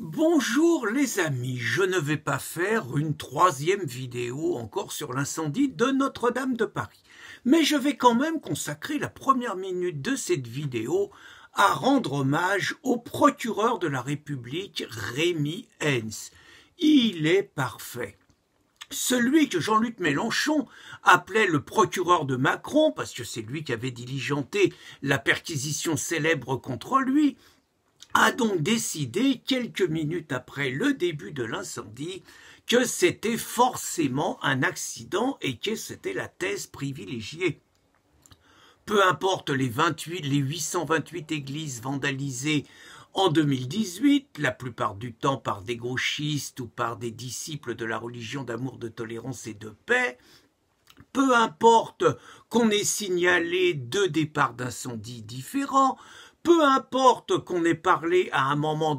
Bonjour les amis, je ne vais pas faire une troisième vidéo encore sur l'incendie de Notre-Dame de Paris. Mais je vais quand même consacrer la première minute de cette vidéo à rendre hommage au procureur de la République, Rémy Heintz. Il est parfait. Celui que Jean-Luc Mélenchon appelait le procureur de Macron, parce que c'est lui qui avait diligenté la perquisition célèbre contre lui, a donc décidé, quelques minutes après le début de l'incendie, que c'était forcément un accident et que c'était la thèse privilégiée. Peu importe les 828 églises vandalisées en 2018, la plupart du temps par des gauchistes ou par des disciples de la religion d'amour, de tolérance et de paix, peu importe qu'on ait signalé 2 départs d'incendie différents, peu importe qu'on ait parlé à un moment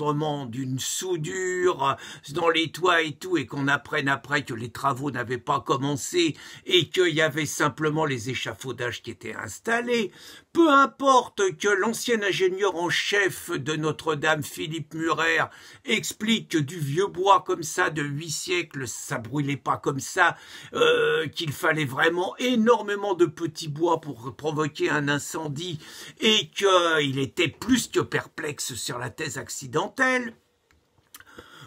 d'une soudure dans les toits et tout, et qu'on apprenne après que les travaux n'avaient pas commencé et qu'il y avait simplement les échafaudages qui étaient installés, peu importe que l'ancien ingénieur en chef de Notre-Dame, Philippe Murer, explique que du vieux bois comme ça de 8 siècles, ça brûlait pas comme ça, qu'il fallait vraiment énormément de petits bois pour provoquer un incendie et qu'il était plus que perplexe sur la thèse accidentelle.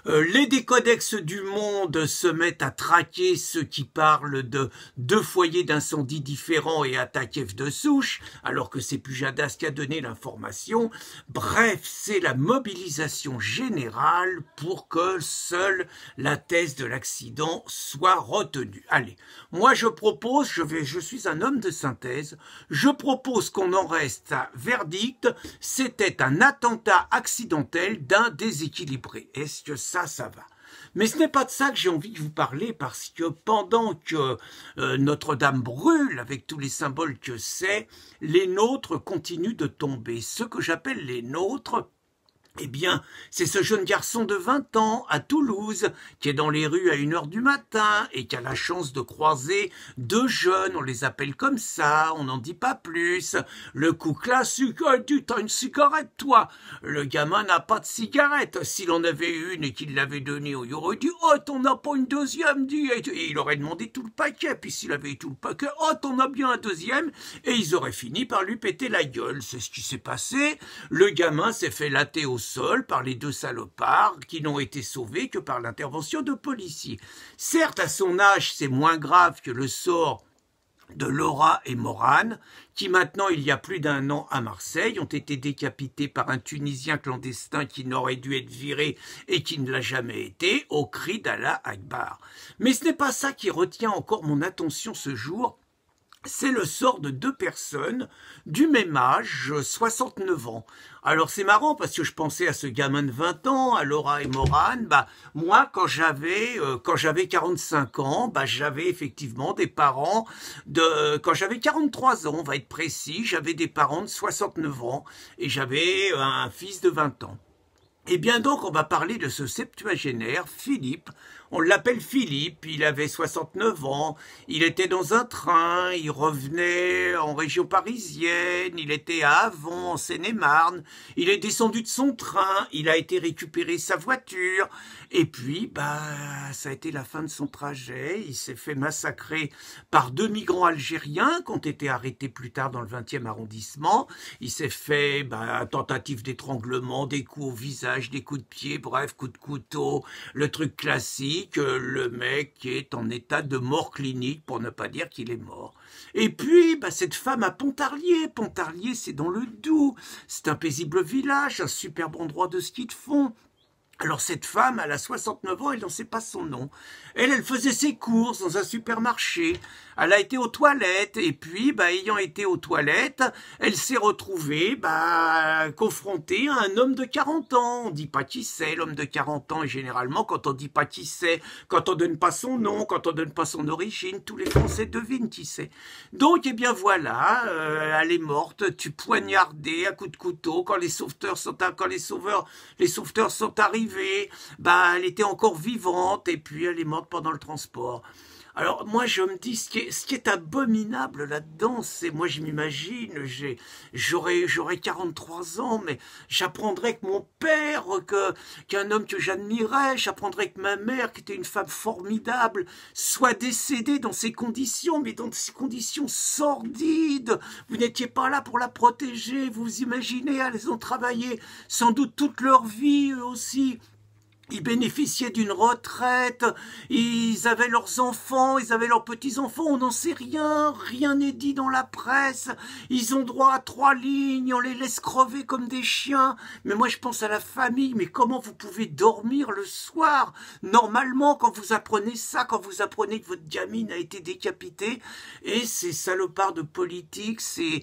Les décodex du Monde se mettent à traquer ceux qui parlent de 2 foyers d'incendie différents et attaquent F de souche, alors que c'est Pujadas qui a donné l'information. Bref, c'est la mobilisation générale pour que seule la thèse de l'accident soit retenue. Allez, moi je propose, je suis un homme de synthèse, je propose qu'on en reste à verdict, c'était un attentat accidentel d'un déséquilibré. Est-ce que ça va. Mais ce n'est pas de ça que j'ai envie de vous parler, parce que pendant que Notre-Dame brûle, avec tous les symboles que c'est, les nôtres continuent de tomber. Ce que j'appelle les nôtres, eh bien, c'est ce jeune garçon de 20 ans à Toulouse qui est dans les rues à 1h du matin et qui a la chance de croiser 2 jeunes, on les appelle comme ça, on n'en dit pas plus. Le coup classique, tu t'as une cigarette toi? Le gamin n'a pas de cigarette. S'il en avait une et qu'il l'avait donnée, il aurait dit « Oh, t'en as pas une deuxième ?» Et il aurait demandé tout le paquet. Puis s'il avait eu tout le paquet, « Oh, t'en as bien un deuxième ?» Et ils auraient fini par lui péter la gueule. C'est ce qui s'est passé. Le gamin s'est fait latter au sol par les 2 salopards qui n'ont été sauvés que par l'intervention de policiers. Certes, à son âge, c'est moins grave que le sort de Laura et Morane, qui maintenant, il y a plus d'1 an à Marseille, ont été décapités par un Tunisien clandestin qui n'aurait dû être viré et qui ne l'a jamais été, au cri d'Allah Akbar. Mais ce n'est pas ça qui retient encore mon attention ce jour. C'est le sort de 2 personnes du même âge, 69 ans. Alors c'est marrant parce que je pensais à ce gamin de 20 ans, à Laura et Morane. Moi, quand j'avais 45 ans, j'avais effectivement des parents quand j'avais 43 ans, on va être précis, j'avais des parents de 69 ans et j'avais un fils de 20 ans. Eh bien donc, on va parler de ce septuagénaire, Philippe. On l'appelle Philippe, il avait 69 ans, il était dans un train, il revenait en région parisienne, il était à Avon, en Seine-et-Marne, il est descendu de son train, il a été récupérer sa voiture, et puis, ça a été la fin de son trajet, il s'est fait massacrer par 2 migrants algériens qui ont été arrêtés plus tard dans le 20e arrondissement, il s'est fait tentative d'étranglement, des coups au visage, des coups de pied, bref, coups de couteau, le truc classique, le mec est en état de mort clinique, pour ne pas dire qu'il est mort. Et puis, cette femme à Pontarlier, c'est dans le Doubs, c'est un paisible village, un superbe endroit de ski de fond. Alors cette femme, elle a 69 ans, elle n'en sait pas son nom. Elle faisait ses courses dans un supermarché. Elle a été aux toilettes et puis, ayant été aux toilettes, elle s'est retrouvée confrontée à un homme de 40 ans. On dit pas qui c'est, l'homme de 40 ans. Et généralement, quand on dit pas qui c'est, quand on donne pas son nom, quand on donne pas son origine, tous les Français devinent qui c'est. Donc, eh bien voilà, elle est morte, tu poignardée à coups de couteau quand les sauveteurs sont arrivés. Elle était encore vivante et puis elle est morte pendant le transport. Alors moi je me dis, ce qui est abominable là-dedans, c'est, moi je m'imagine, j'aurais 43 ans, mais j'apprendrais que mon père, qu'un homme que j'admirais, j'apprendrais que ma mère, qui était une femme formidable, soit décédée dans ces conditions, mais dans ces conditions sordides. Vous n'étiez pas là pour la protéger, vous imaginez, elles ont travaillé sans doute toute leur vie, eux aussi. Ils bénéficiaient d'une retraite, ils avaient leurs enfants, ils avaient leurs petits-enfants, on n'en sait rien, rien n'est dit dans la presse, ils ont droit à 3 lignes, on les laisse crever comme des chiens. Mais moi je pense à la famille, mais comment vous pouvez dormir le soir? Normalement, quand vous apprenez ça, quand vous apprenez que votre gamine a été décapitée, et ces salopards de politique, ces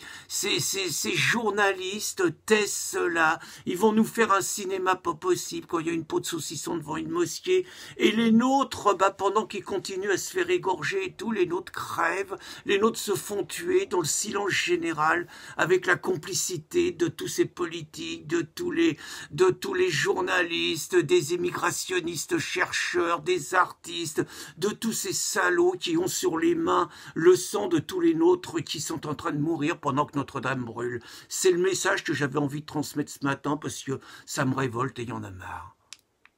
journalistes taisent cela, ils vont nous faire un cinéma pas possible quand il y a une peau de saucisson devant une mosquée, et les nôtres, pendant qu'ils continuent à se faire égorger et tout, les nôtres crèvent, les nôtres se font tuer dans le silence général, avec la complicité de tous ces politiques, de tous les journalistes, des immigrationnistes chercheurs, des artistes, de tous ces salauds qui ont sur les mains le sang de tous les nôtres qui sont en train de mourir pendant que Notre-Dame brûle. C'est le message que j'avais envie de transmettre ce matin, parce que ça me révolte et il y en a marre.